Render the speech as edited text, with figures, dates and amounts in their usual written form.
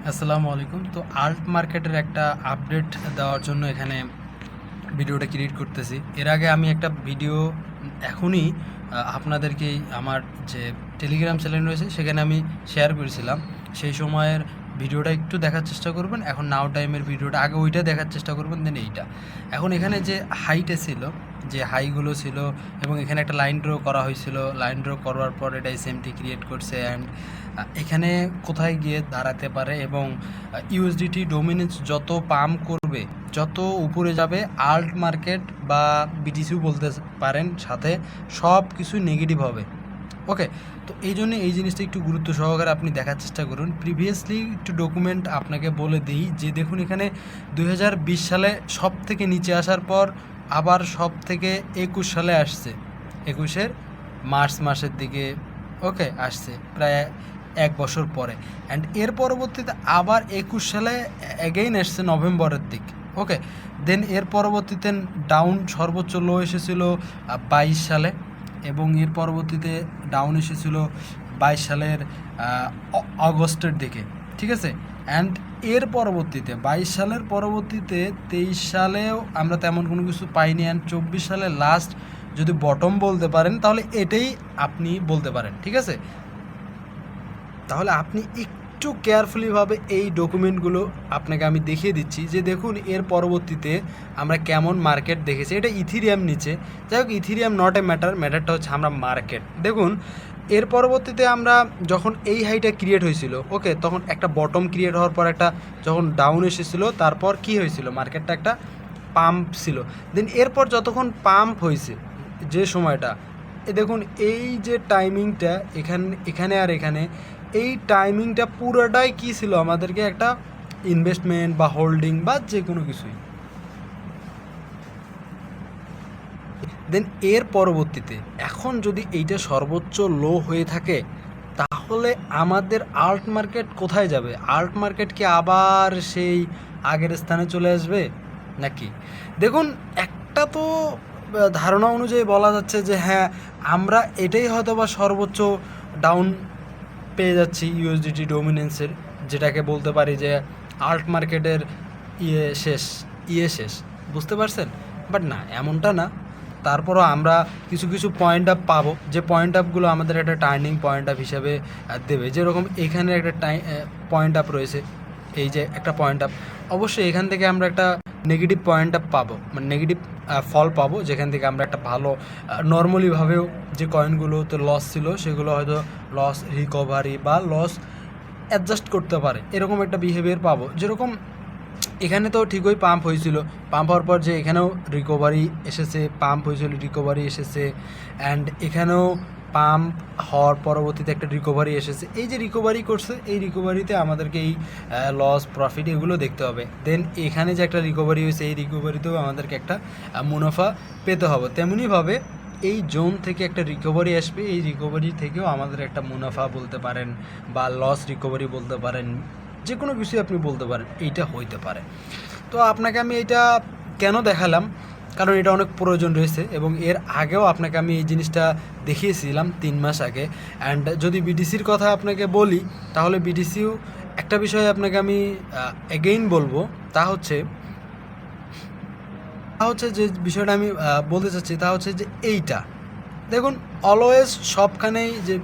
আসসালামু আলাইকুম। তো আল্ট মার্কেটের একটা আপডেট দেওয়ার জন্য এখানে ভিডিওটা ক্রিয়েট করতেছি। এর আগে আমি একটা ভিডিও এখনই আপনাদেরকেই আমার যে টেলিগ্রাম চ্যানেল রয়েছে সেখানে আমি শেয়ার করেছিলাম। সেই সময়ের ভিডিওটা একটু দেখার চেষ্টা করবেন। এখন নাও টাইমের ভিডিওটা আগে ওইটা দেখার চেষ্টা করবেন, দেন এইটা। এখন এখানে যে হাইটা ছিল, যে হাইগুলো ছিল এবং এখানে একটা লাইন ড্র করা হয়েছিল। লাইন ড্র করার পর এটা এসএমটি ক্রিয়েট করছে অ্যান্ড এখানে কোথায় গিয়ে দাঁড়াতে পারে এবং ইউএসডিটি ডোমিনেন্স যত পাম্প করবে, যত উপরে যাবে, আল্ট মার্কেট বা বিটিসিও বলতে পারেন, সাথে সব কিছু নেগেটিভ হবে। ওকে, তো এই জন্য এই জিনিসটা একটু গুরুত্ব সহকারে আপনি দেখার চেষ্টা করুন। প্রিভিয়াসলি একটু ডকুমেন্ট আপনাকে বলে দিই যে দেখুন এখানে 2020 সালে সব থেকে নিচে আসার পর আবার সব থেকে 21 সালে আসছে, 21-এর মার্চ মাসের দিকে ওকে আসছে প্রায় 1 বছর পরে। অ্যান্ড এর পরবর্তীতে আবার 21 সালে অ্যাগেইন আসছে নভেম্বরের দিক। ওকে, দেন এর পরবর্তীতে ডাউন সর্বোচ্চ লো এসেছিল 22 সালে এবং এর পরবর্তীতে ডাউন এসেছিল 22 সালের অগস্টের দিকে, ঠিক আছে। অ্যান্ড এর পরবর্তীতে 22 সালের পরবর্তীতে 23 সালেও আমরা তেমন কোনো কিছু পাইনি। অ্যান্ড 24 সালে লাস্ট যদি বটম বলতে পারেন তাহলে এটাই আপনি বলতে পারেন, ঠিক আছে। তাহলে আপনি একটু কেয়ারফুলিভাবে এই ডকুমেন্টগুলো আপনাকে আমি দেখিয়ে দিচ্ছি যে দেখুন এর পরবর্তীতে আমরা কেমন মার্কেট দেখেছি। এটা ইথিরিয়াম নিচে, যাই হোক ইথিরিয়াম নট এ ম্যাটারটা হচ্ছে আমরা মার্কেট। দেখুন এর পরবর্তীতে আমরা যখন এই হাইটা ক্রিয়েট হয়েছিল, ওকে, তখন একটা বটম ক্রিয়েট হওয়ার পর একটা যখন ডাউন এসেছিল, তারপর কি হয়েছিল, মার্কেটটা একটা পাম্প ছিল। দেন এরপর যতক্ষণ পাম্প হয়েছে যে সময়টা, দেখুন এই যে টাইমিংটা এখানে আর এখানে, এই টাইমিংটা পুরোটাই কী ছিল, আমাদেরকে একটা ইনভেস্টমেন্ট বা হোল্ডিং বা যে কোনো কিছুই। দেন এর পরবর্তীতে এখন যদি এইটা সর্বোচ্চ লো হয়ে থাকে তাহলে আমাদের আল্ট মার্কেট কোথায় যাবে? আল্ট মার্কেট কি আবার সেই আগের স্থানে চলে আসবে নাকি? দেখুন একটা তো ধারণা অনুযায়ী বলা যাচ্ছে যে হ্যাঁ, আমরা এটাই হয়তো বা সর্বোচ্চ ডাউন পেয়ে যাচ্ছি ইউএসডিটি ডোমিনেন্সের, যেটাকে বলতে পারি যে আল্ট মার্কেটের শেষ, বুঝতে পারছেন? বাট না, এমনটা না। তারপরও আমরা কিছু কিছু পয়েন্ট আপ পাবো, যে পয়েন্ট আপগুলো আমাদের একটা টার্নিং পয়েন্ট আপ হিসাবে দেবে। যেরকম এখানে একটা পয়েন্ট আপ রয়েছে, এই যে একটা পয়েন্ট আপ, অবশ্যই এখান থেকে আমরা একটা নেগেটিভ পয়েন্ট আপ পাবো, মানে নেগেটিভ ফল পাবো, যেখান থেকে আমরা একটা ভালো নর্মালিভাবেও যে কয়েনগুলোতে লস ছিল সেগুলো হয়তো লস রিকভারি বা লস অ্যাডজাস্ট করতে পারে, এরকম একটা বিহেভিয়ার পাবো। যেরকম এখানে তো ঠিকই পাম্প হয়েছিল, পাম্প হওয়ার পর যে এখানেও রিকভারি এসেছে, পাম্প হয়েছিল রিকভারি এসেছে, অ্যান্ড এখানেও পাম্প হওয়ার পরবর্তীতে একটা রিকভারি এসেছে। এই যে রিকভারি করছে, এই রিকভারিতে আমাদেরকে এই লস প্রফিট এগুলো দেখতে হবে। দেন এখানে যে একটা রিকভারি হয়েছে, এই রিকভারিতেও আমাদেরকে একটা মুনাফা পেতে হবে। তেমনিভাবে এই জোন থেকে একটা রিকভারি আসবে, এই রিকভারি থেকেও আমাদের একটা মুনাফা বলতে পারেন বা লস রিকভারি বলতে পারেন, যে কোনো কিছুই আপনি বলতে পারেন, এইটা হইতে পারে। তো আপনাকে আমি এটা কেন দেখালাম, কারণ এটা অনেক প্রয়োজন রয়েছে এবং এর আগেও আপনাকে আমি এই জিনিসটা দেখিয়েছিলাম 3 মাস আগে। অ্যান্ড যদি বিটিসির কথা আপনাকে বলি তাহলে বিটিসিও একটা বিষয়ে আপনাকে আমি এগেইন বলবো, তা হচ্ছে যে বিষয়টা আমি বলতে চাচ্ছি তা হচ্ছে যে এইটা দেখুন অলওয়েজ সবখানেই যে